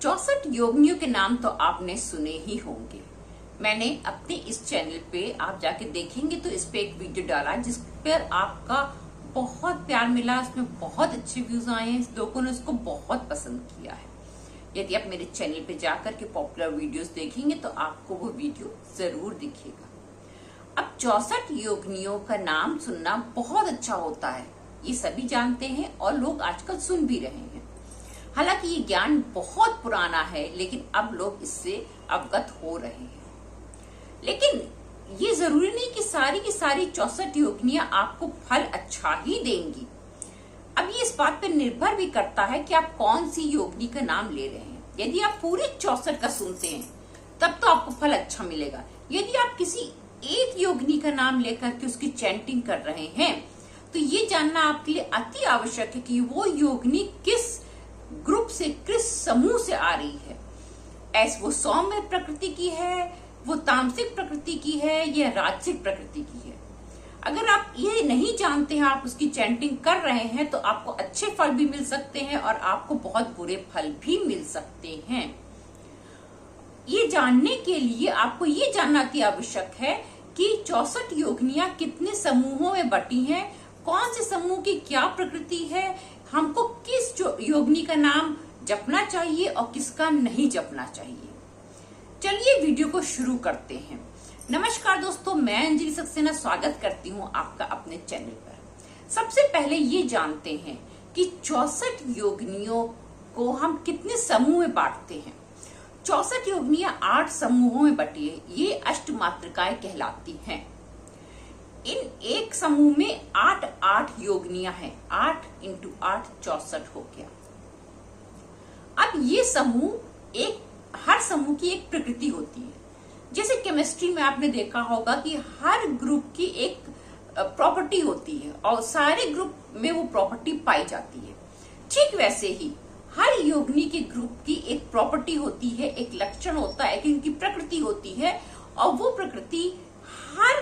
64 योगिनियों के नाम तो आपने सुने ही होंगे। मैंने अपने इस चैनल पे आप जाके देखेंगे तो इस पे एक वीडियो डाला जिस पर आपका बहुत प्यार मिला, उसमें बहुत अच्छे व्यूज आए हैं, लोगों ने उसको बहुत पसंद किया है। यदि आप मेरे चैनल पे जाकर के पॉपुलर वीडियोस देखेंगे तो आपको वो वीडियो जरूर दिखेगा। अब 64 योगिनियों का नाम सुनना बहुत अच्छा होता है, ये सभी जानते हैं और लोग आजकल सुन भी रहे हैं। हालांकि ये ज्ञान बहुत पुराना है, लेकिन अब लोग इससे अवगत हो रहे हैं। लेकिन ये जरूरी नहीं कि सारी की सारी 64 योगिनियां आपको फल अच्छा ही देंगी। अब ये इस बात पर निर्भर भी करता है कि आप कौन सी योगिनी का नाम ले रहे हैं। यदि आप पूरे 64 का सुनते हैं तब तो आपको फल अच्छा मिलेगा। यदि आप किसी एक योगिनी का नाम लेकर के उसकी चैंटिंग कर रहे हैं तो ये जानना आपके लिए अति आवश्यक है कि वो योगिनी किस ग्रुप से, किस समूह से आ रही है। ऐसे वो सौम्य प्रकृति की है, वो तामसिक प्रकृति की है या राजसिक प्रकृति की है। अगर आप ये नहीं जानते हैं, आप उसकी चैंटिंग कर रहे हैं तो आपको अच्छे फल भी मिल सकते हैं और आपको बहुत बुरे फल भी मिल सकते हैं। ये जानने के लिए आपको ये जानना अति आवश्यक है कि 64 योगिनियां कितने समूहों में बटी हैं, कौन से समूह की क्या प्रकृति है, हमको किस योगिनी का नाम जपना चाहिए और किसका नहीं जपना चाहिए। चलिए वीडियो को शुरू करते हैं। नमस्कार दोस्तों, मैं अंजलि सक्सेना स्वागत करती हूँ आपका अपने चैनल पर। सबसे पहले ये जानते हैं कि 64 योगिनियों को हम कितने समूह में बांटते हैं। 64 योगिनियां 8 समूहों में बटी है, ये अष्टमातृकाएं कहलाती हैं। इन एक समूह में 8 योगिनियां हैं। 8 × 8 64 हो गया। अब ये समूह हर समूह की एक प्रकृति होती है। जैसे केमिस्ट्री में आपने देखा होगा कि हर ग्रुप की एक प्रॉपर्टी होती है और सारे ग्रुप में वो प्रॉपर्टी पाई जाती है। ठीक वैसे ही हर योगिनी के ग्रुप की एक प्रॉपर्टी होती है, एक लक्षण होता है, इनकी प्रकृति होती है और वो प्रकृति हर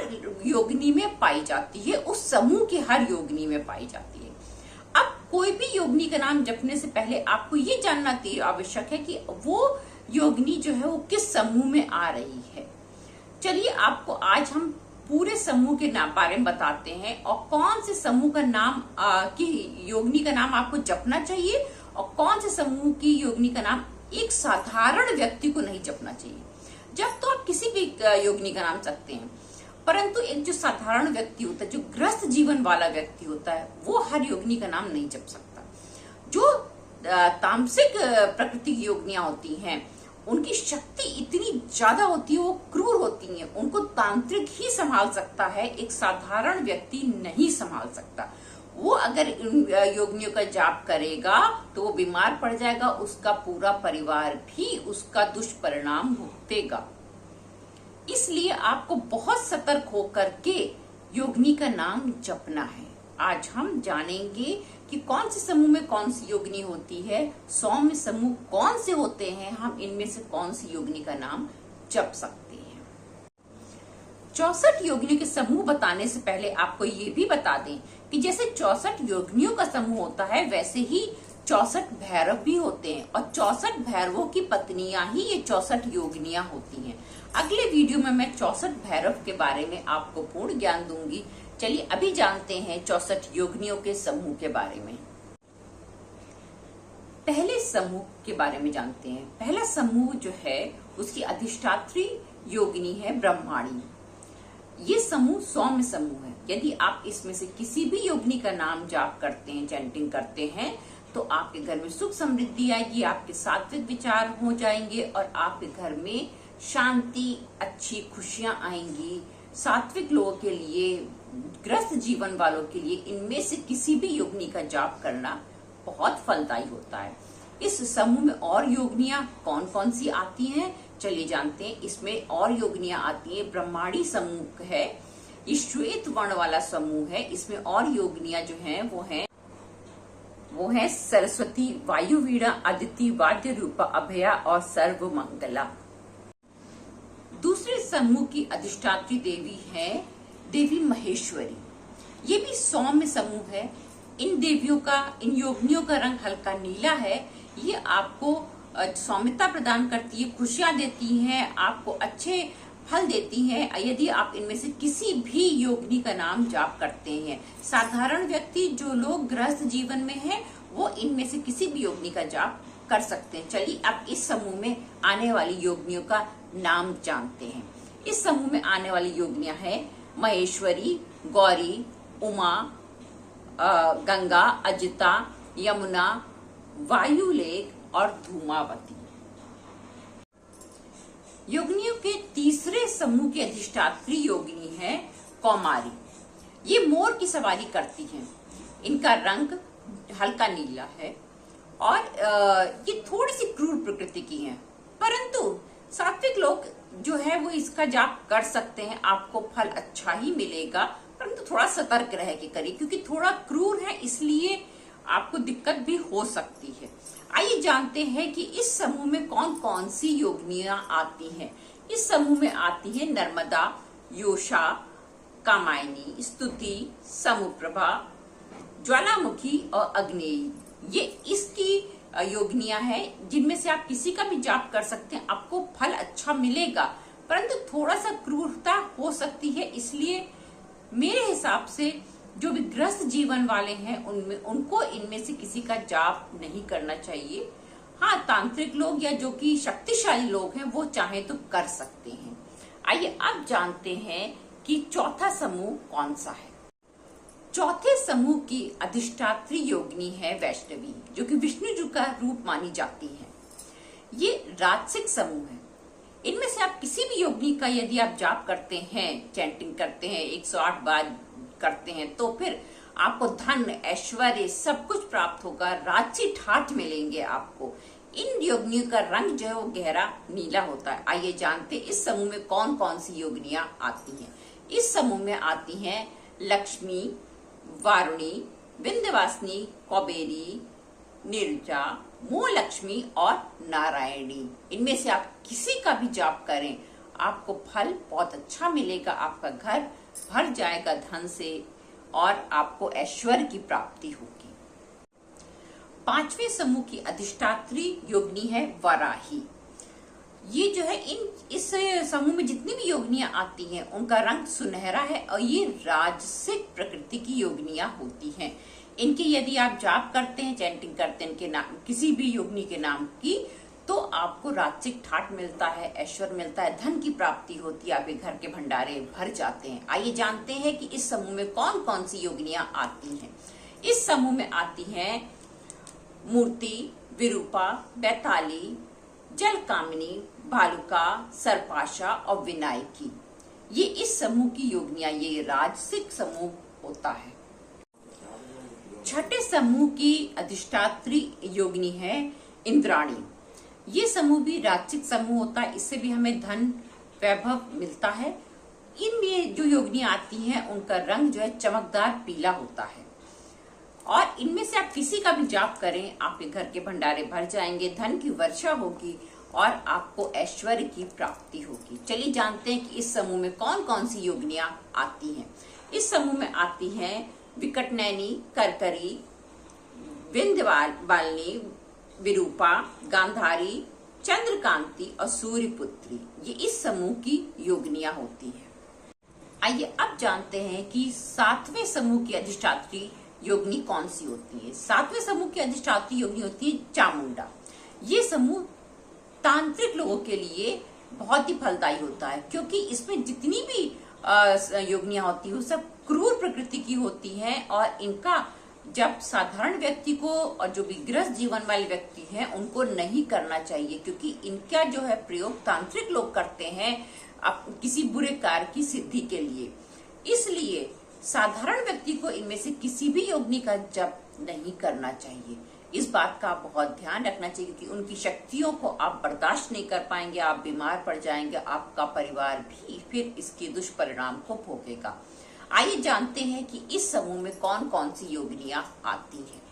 योगिनी में पाई जाती है, उस समूह की हर योगिनी में पाई जाती है। अब कोई भी योगिनी का नाम जपने से पहले आपको ये जानना आवश्यक है कि वो योगिनी जो है वो किस समूह में आ रही है। चलिए आपको आज हम पूरे समूह के बारे में बताते हैं और कौन से समूह का नाम की योगिनी का नाम आपको जपना चाहिए और कौन से समूह की योगिनी का नाम एक साधारण व्यक्ति को नहीं जपना चाहिए। जब तो आप किसी भी योगिनी का नाम जपते हैं, परंतु एक जो साधारण व्यक्ति होता है, जो ग्रस्त जीवन वाला व्यक्ति होता है, वो हर योगिनी का नाम नहीं जप सकता। जो तामसिक प्रकृति की योगिनियां होती हैं, उनकी शक्ति इतनी ज्यादा होती है, वो क्रूर होती हैं, उनको तांत्रिक ही संभाल सकता है, एक साधारण व्यक्ति नहीं संभाल सकता। वो अगर इन योगिनियों का जाप करेगा तो वो बीमार पड़ जाएगा, उसका पूरा परिवार भी उसका दुष्परिणाम भुगतेगा। इसलिए आपको बहुत सतर्क होकर के योगिनी का नाम जपना है। आज हम जानेंगे कि कौन से समूह में कौन सी योगिनी होती है, सौम्य समूह कौन से होते हैं, हम इनमें से कौन सी योगिनी का नाम जप सकते हैं। 64 योगिनियों के समूह बताने से पहले आपको ये भी बता दें कि जैसे 64 योगिनियों का समूह होता है, वैसे ही 64 भैरव भी होते हैं और 64 भैरवों की पत्नियां ही ये 64 योगिनियां होती हैं। अगले वीडियो में मैं 64 भैरव के बारे में आपको पूर्ण ज्ञान दूंगी। चलिए अभी जानते हैं 64 योगिनियों के समूह के बारे में। पहले समूह के बारे में जानते हैं। पहला समूह जो है उसकी अधिष्ठात्री योगिनी है ब्रह्माणी। ये समूह सौम्य समूह है। यदि आप इसमें से किसी भी योगिनी का नाम जाप करते हैं, चैंटिंग करते हैं, तो आपके घर में सुख समृद्धि आएगी, आपके सात्विक विचार हो जाएंगे और आपके घर में शांति, अच्छी खुशियां आएंगी। सात्विक लोगों के लिए, ग्रस्त जीवन वालों के लिए इनमें से किसी भी योगिनी का जाप करना बहुत फलदायी होता है। इस समूह में और योगिनियां कौन कौन सी आती हैं, चलिए जानते हैं। इसमें और योगिनियां आती हैं। ब्रह्माणी समूह है, ये श्वेत वर्ण वाला समूह है। इसमें और योगिनियां जो हैं वो है सरस्वती, वायुवीणा, अदिति, वाद्य रूपा, अभया और सर्वमंगला। दूसरे समूह की अधिष्ठात्री देवी है देवी महेश्वरी। ये भी सौम्य समूह है। इन देवियों का, इन योगिनियों का रंग हल्का नीला है। ये आपको सौम्यता प्रदान करती है, खुशियां देती हैं, आपको अच्छे फल देती हैं यदि आप इनमें से किसी भी योगिनी का नाम जाप करते हैं। साधारण व्यक्ति जो लोग गृहस्थ जीवन में हैं वो इनमें से किसी भी योगिनी का जाप कर सकते हैं। चलिए अब इस समूह में आने वाली योगिनियों का नाम जानते हैं। इस समूह में आने वाली योगिनियां हैं महेश्वरी, गौरी, उमा, गंगा, अजिता, यमुना, वायुलेख और धूमावती। योगिनियों के तीसरे समूह की अधिष्ठात्री योगिनी है कौमारी। ये मोर की सवारी करती हैं। इनका रंग हल्का नीला है और ये थोड़ी सी क्रूर प्रकृति की हैं, परंतु सात्विक लोग जो है वो इसका जाप कर सकते हैं। आपको फल अच्छा ही मिलेगा, परंतु थोड़ा सतर्क रह के करिए क्योंकि थोड़ा क्रूर है, इसलिए आपको दिक्कत भी हो सकती है। आइए जानते हैं कि इस समूह में कौन कौन सी योगिनियां आती हैं। इस समूह में आती है नर्मदा, योषा, कामायनी, स्तुति, समुप्रभा, ज्वालामुखी और अग्नेयी। ये इसकी योगिनियां हैं जिनमें से आप किसी का भी जाप कर सकते हैं। आपको फल अच्छा मिलेगा, परंतु थोड़ा सा क्रूरता हो सकती है, इसलिए मेरे हिसाब से जो भी गृहस्थ जीवन वाले हैं उनको इनमें से किसी का जाप नहीं करना चाहिए। हाँ, तांत्रिक लोग या जो कि शक्तिशाली लोग हैं वो चाहे तो कर सकते हैं। आइए अब जानते हैं कि चौथा समूह कौन सा है। चौथे समूह की अधिष्ठात्री योगिनी है वैष्णवी, जो कि विष्णु जी का रूप मानी जाती है। ये राजसिक समूह है। इनमें से आप किसी भी योगिनी का यदि आप जाप करते हैं, चैंटिंग करते हैं, 108 बार करते हैं, तो फिर आपको धन, ऐश्वर्य सब कुछ प्राप्त होगा, राजसी ठाठ मिलेंगे आपको। इन योगिनियों का रंग जो है वो गहरा नीला होता है। आइए जानते इस समूह में कौन कौन सी योगिनियां आती हैं। इस समूह में आती हैं लक्ष्मी, वारुणी, विंध्यवासिनी, कौबेरी, नीरजा, मोहलक्ष्मी और नारायणी। इनमें से आप किसी का भी जाप करें, आपको फल बहुत अच्छा मिलेगा, आपका घर भर जाएगा धन से और आपको ऐश्वर्य की प्राप्ति होगी। पांचवें समूह की अधिष्ठात्री योगिनी है वराही। ये जो है इस समूह में जितनी भी योगिनियां आती हैं उनका रंग सुनहरा है और ये राजसिक प्रकृति की योगिनियां होती हैं। इनके यदि आप जाप करते हैं, चैंटिंग करते हैं इनके नाम, किसी भी योगिनी के नाम की, तो आपको राजसिक ठाठ मिलता है, ऐश्वर्य मिलता है, धन की प्राप्ति होती है, आपके घर के भंडारे भर जाते हैं। आइए जानते हैं कि इस समूह में कौन कौन सी योगिनियां आती हैं। इस समूह में आती हैं मूर्ति, विरूपा, बैताली, जलकामिनी, भालुका, सर्पाशा और विनायकी। ये इस समूह की योगिनियां, ये राजसिक समूह होता है। छठे समूह की अधिष्ठात्री योगिनी है इंद्राणी। ये समूह भी राजसिक समूह होता है, इससे भी हमें धन, वैभव मिलता है। इनमें जो योगिनियां आती हैं उनका रंग जो है चमकदार पीला होता है और इनमें से आप किसी का भी जाप करें, आपके घर के भंडारे भर जाएंगे, धन की वर्षा होगी और आपको ऐश्वर्य की प्राप्ति होगी। चलिए जानते हैं कि इस समूह में कौन कौन सी योगिनियां आती हैं। इस समूह में आती हैं विकटनैनी, करकरी, विंध्यवासिनी, विरूपा, गांधारी, चंद्रकांति और सूर्यपुत्री। ये इस समूह की योगिनियां होती हैं। आइए अब जानते हैं कि सातवें समूह की अधिष्ठात्री योगिनी कौन सी होती है। सातवें समूह की अधिष्ठात्री योगिनी होती है चामुंडा। ये समूह तांत्रिक लोगों के लिए बहुत ही फलदायी होता है, क्योंकि इसमें जितनी भी योगिनियां होती है वो सब क्रूर प्रकृति की होती हैं और इनका जब साधारण व्यक्ति को और जो भी गृहस्थ जीवन वाले व्यक्ति हैं उनको नहीं करना चाहिए, क्योंकि इनका जो है प्रयोग तांत्रिक लोग करते हैं किसी बुरे कार्य की सिद्धि के लिए। इसलिए साधारण व्यक्ति को इनमें से किसी भी योगिनी का जप नहीं करना चाहिए। इस बात का आप बहुत ध्यान रखना चाहिए क्योंकि उनकी शक्तियों को आप बर्दाश्त नहीं कर पाएंगे, आप बीमार पड़ जाएंगे, आपका परिवार भी फिर इसके दुष्परिणाम को भोगेगा। आइए जानते हैं कि इस समूह में कौन कौन सी योगिनियां आती हैं।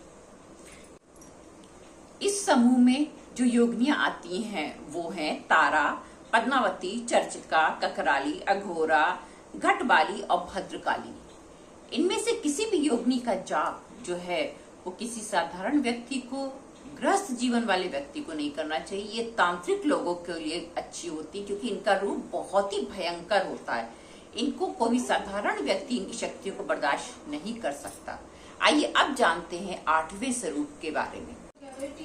इस समूह में जो योगिनियां आती हैं वो हैं तारा, पद्मावती, चर्चिका, ककराली, अघोरा, घटबाली और भद्रकाली। इनमें से किसी भी योगिनी का जाप जो है वो किसी साधारण व्यक्ति को गृहस्थ जीवन वाले व्यक्ति को नहीं करना चाहिए। ये तांत्रिक लोगों के लिए अच्छी होती है क्योंकि इनका रूप बहुत ही भयंकर होता है। इनको कोई साधारण व्यक्ति इनकी शक्तियों को बर्दाश्त नहीं कर सकता। आइए अब जानते हैं 8वें स्वरूप के बारे में।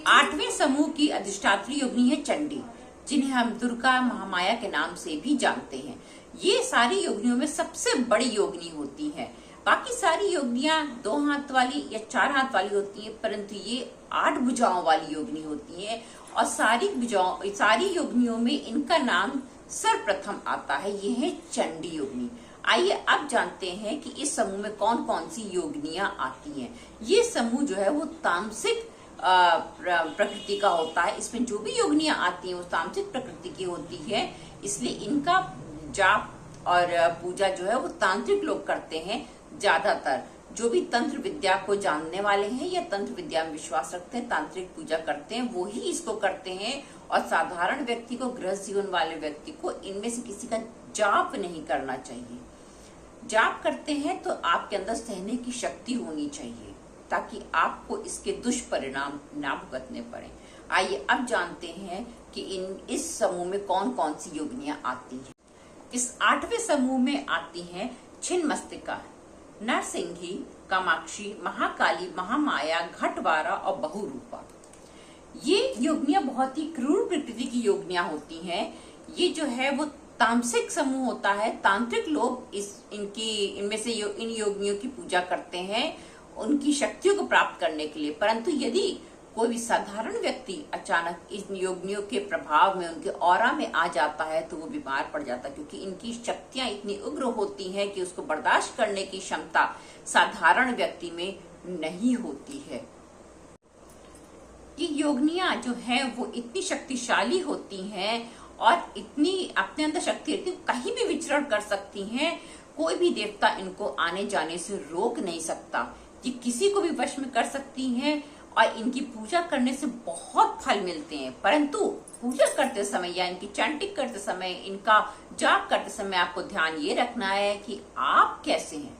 8वें समूह की अधिष्ठात्री योगिनी है चंडी, जिन्हें हम दुर्गा महामाया के नाम से भी जानते हैं। ये सारी योगिनियों में सबसे बड़ी योगिनी होती है। बाकी सारी योगिनियां 2 हाथ वाली या 4 हाथ वाली होती हैं, परंतु ये 8 भुजाओं वाली योगिनी होती है। और सारी योगिनियों में इनका नाम सर्वप्रथम आता है, ये है चंडी योगिनी। आइए अब जानते हैं कि इस समूह में कौन कौन सी योगिनियां आती हैं। ये समूह जो है वो तामसिक प्रकृति का होता है। इसमें जो भी योगिनियां आती हैं वो तामसिक प्रकृति की होती है, इसलिए इनका जाप और पूजा जो है वो तांत्रिक लोग करते हैं। ज्यादातर जो भी तंत्र विद्या को जानने वाले हैं या तंत्र विद्या में विश्वास रखते हैं, तांत्रिक पूजा करते हैं, वो ही इसको करते हैं। और साधारण व्यक्ति को, गृहस्थ जीवन वाले व्यक्ति को इनमें से किसी का जाप नहीं करना चाहिए। जाप करते हैं तो आपके अंदर सहने की शक्ति होनी चाहिए ताकि आपको इसके दुष्परिणाम ना भुगतने पड़े। आइए अब जानते हैं कि इस समूह में कौन कौन सी योगिनियां आती हैं। इस 8वें समूह में आती हैं छिन्नमस्तिका, नरसिंही, कामाक्षी, महाकाली, महामाया, घटवारा और बहुरूपा। ये योगिनियां बहुत ही क्रूर प्रकृति की योगिनियां होती हैं। ये जो है वो तामसिक समूह होता है। तांत्रिक लोग इनमें से इन योगिनियों की पूजा करते हैं उनकी शक्तियों को प्राप्त करने के लिए। परंतु यदि कोई भी साधारण व्यक्ति अचानक इन योगिनियों के प्रभाव में, उनके ऑरा में आ जाता है तो वो बीमार पड़ जाता है, क्योंकि इनकी शक्तियां इतनी उग्र होती हैं कि उसको बर्दाश्त करने की क्षमता साधारण व्यक्ति में नहीं होती है। ये योगिनियां जो है वो इतनी शक्तिशाली होती हैं और इतनी अपने अंदर शक्ति रहती है, कहीं भी विचरण कर सकती हैं। कोई भी देवता इनको आने जाने से रोक नहीं सकता। ये किसी को भी वश में कर सकती हैं और इनकी पूजा करने से बहुत फल मिलते हैं। परंतु पूजा करते समय या इनकी चैंटिंग करते समय, इनका जाप करते समय आपको ध्यान ये रखना है कि आप कैसे हैं।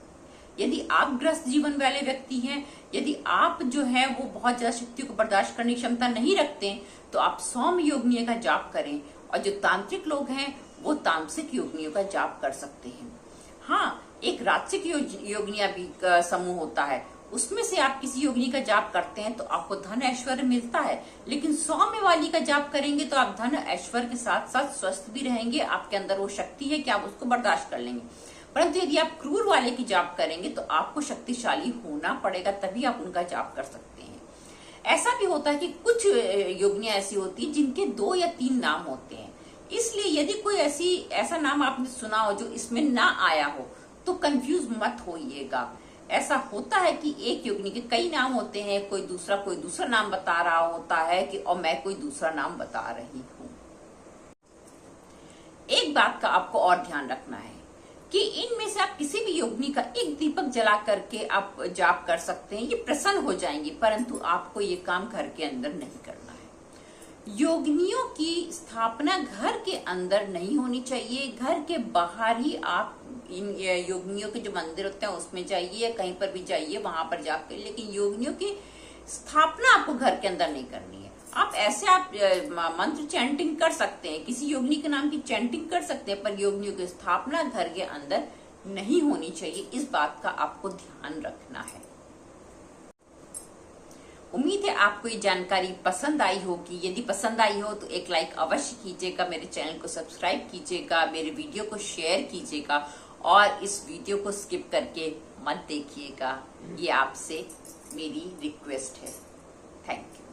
यदि आप ग्रस्त जीवन वाले व्यक्ति हैं, यदि आप जो है वो बहुत ज्यादा शक्तियों को बर्दाश्त करने की क्षमता नहीं रखते, तो आप सौम्य योगिनियों का जाप करें। और जो तांत्रिक लोग हैं वो तामसिक योगिनियों का जाप कर सकते हैं। हाँ, एक राजसिक योगिनियां भी समूह होता है, उसमें से आप किसी योगिनी का जाप करते हैं तो आपको धन ऐश्वर्य मिलता है। लेकिन सौम्य वाली का जाप करेंगे तो आप धन ऐश्वर्य के साथ साथ स्वस्थ भी रहेंगे। आपके अंदर वो शक्ति है कि आप उसको बर्दाश्त कर लेंगे। परंतु यदि आप क्रूर वाले की जाप करेंगे तो आपको शक्तिशाली होना पड़ेगा, तभी आप उनका जाप कर सकते हैं। ऐसा भी होता है कि कुछ योगिनियां ऐसी होती है जिनके 2 या 3 नाम होते हैं। इसलिए यदि कोई ऐसा नाम आपने सुना हो जो इसमें ना आया हो तो कंफ्यूज मत होइएगा। ऐसा होता है कि एक योगिनी के कई नाम होते हैं, कोई दूसरा नाम बता रहा होता है कि और मैं कोई दूसरा नाम बता रही हूँ। एक बात का आपको और ध्यान रखना है कि इनमें से आप किसी भी योगिनी का एक दीपक जला करके आप जाप कर सकते हैं, ये प्रसन्न हो जाएंगी। परंतु आपको ये काम घर के अंदर नहीं करना है। योगिनियों की स्थापना घर के अंदर नहीं होनी चाहिए। घर के बाहर ही आप इन योगिनियों के जो मंदिर होते हैं उसमें जाइए या कहीं पर भी जाइए, वहां पर जाप करिए। लेकिन योगिनियों की स्थापना आपको घर के अंदर नहीं करनी है। आप मंत्र चैंटिंग कर सकते हैं, किसी योगिनी के नाम की चैंटिंग कर सकते हैं, पर योगिनियों की स्थापना घर के अंदर नहीं होनी चाहिए। इस बात का आपको ध्यान रखना है। उम्मीद है आपको ये जानकारी पसंद आई होगी। यदि पसंद आई हो तो एक लाइक अवश्य कीजिएगा, मेरे चैनल को सब्सक्राइब कीजिएगा, मेरे वीडियो को शेयर कीजिएगा और इस वीडियो को स्किप करके मत देखिएगा। ये आपसे मेरी रिक्वेस्ट है। Thank you.